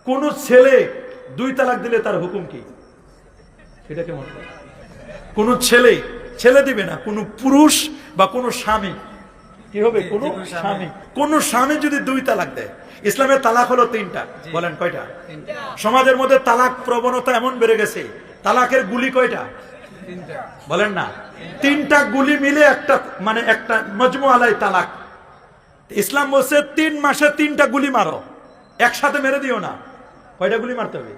কোন ছেলে 2 তালাক দিলে তার হুকুম কি? এটা কেমন? কোন ছেলে দিবে না, কোন পুরুষ বা কোন স্বামী কি হবে? কোন স্বামী যদি 2 তালাক দেয়, ইসলামের তালাক হলো 3টা। বলেন কয়টা? সমাজের মধ্যে তালাক প্রবণতা এমন বেড়ে গেছে, তালাকের গুলি কয়টা? বলেন না, 3টা গুলি মিলে একটা, মানে একটা মজমু আলাই তালাক। ইসলাম বলছে 3 মাসে 3টা গুলি মারো, একসাথে মেরে দিও না। কয়টা গুলি মারতে হবে?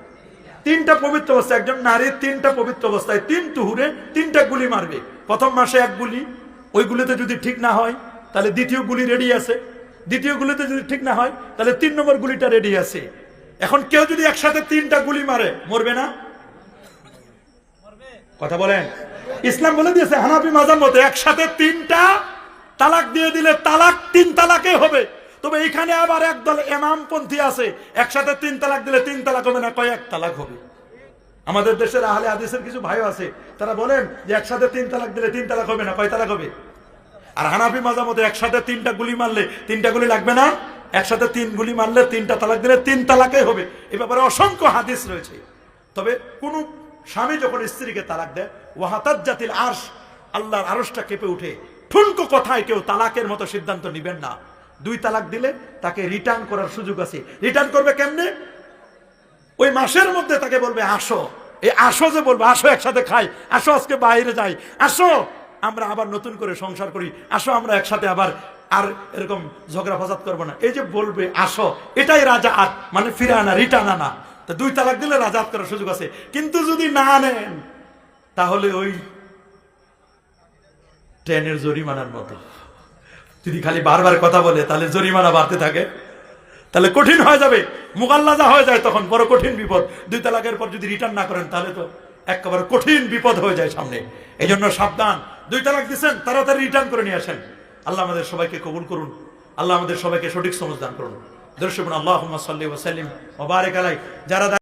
3টা পবিত্র অবস্থায়। একজন নারী 3টা পবিত্র অবস্থায় 3 তুহুরে 3টা গুলি মারবে। প্রথম মাসে 1 গুলি, ওই গুলিতে যদি ঠিক না হয় তাহলে দ্বিতীয় গুলি রেডি আছে, দ্বিতীয় গুলিতে যদি ঠিক না হয় তাহলে 3 নম্বর গুলিটা রেডি আছে। এখন কেউ যদি একসাথে 3টা গুলি মারে, মরবে না? কথা বলেন। ইসলাম বলে দিয়েছে হানাফি মাযহাব মতে একসাথে 3টা তালাক দিয়ে দিলে তালাক 3 তালাকে হবে। তবে এখানে আবার একদল ইমামপন্থী আছে, একসাথে 3 তালাক দিলে 3 তালাক হবে না, কয়েক তালাক হবে। আমাদের দেশের আহলে হাদিসের কিছু ভাইও আছে, তারা বলেন যে একসাথে 3 তালাক দিলে 3 তালাক হবে না, কয় তালাক হবে? আর হানাফি মাযহাব মতে একসাথে 3টা গুলি মারলে 3টা গুলি লাগবে না, একসাথে 3 গুলি মারলে 3টা তালাক দিলে 3 তালাকে হবে। এই ব্যাপারে অসংখ্য হাদিস রয়েছে। তবে কোন স্বামী যখন স্ত্রীকে তালাক দেয়, ওয়াহাতাজ্জাতিল আরশ, আল্লাহর আরশটা কেঁপে উঠে। ঠুনকো কথায় কেউ তালাকের মতো সিদ্ধান্ত নেবেন না। 2 তালাক দিলে তাকে রিটার্ন করার সুযোগ আছে। রিটার্ন করবে কেমনে? ওই মাসের মধ্যে তাকে বলবে আসো, এই আসো যে বলবে, আসো একসাথে খাই, আসো আজকে বাইরে যাই, আসো আমরা আবার নতুন করে সংসার করি, আসো আমরা একসাথে আবার আর এরকম ঝগড়া ফাসাদ করবো না। এই যে বলবে আসো, এটাই রাজাআত, মানে ফিরে আনা, রিটার্ন আনা। তো 2 তালাক দিলে রাজাআত করার সুযোগ আছে। কিন্তু যদি না নেন তাহলে ওই ট্রেনের জরিমানার মতো, যদি খালি বারবার কথা বলে তাহলে জরিমানা বাড়তে থাকে, তাহলে কঠিন হয়ে যাবে, মুগাল্লাজা হয়ে যায়, তখন বড় কঠিন বিপদ। 2 তালাকের পর যদি রিটার্ন না করেন তাহলে তো একেবারে কঠিন বিপদ হয়ে যায় সামনে। এই জন্য সাবধান। 2 তালাক দিচ্ছেন, তাড়াতাড়ি রিটার্ন করে নিয়ে আসেন। আল্লাহ আমাদের সবাইকে কবুল করুন, আল্লাহ আমাদের সবাইকে সঠিক সমঝ দান করুন। দর্শক, আল্লাহুম্মা সাল্লি ওয়া সাল্লিম ওয়া বারিক আলাইহি। যারা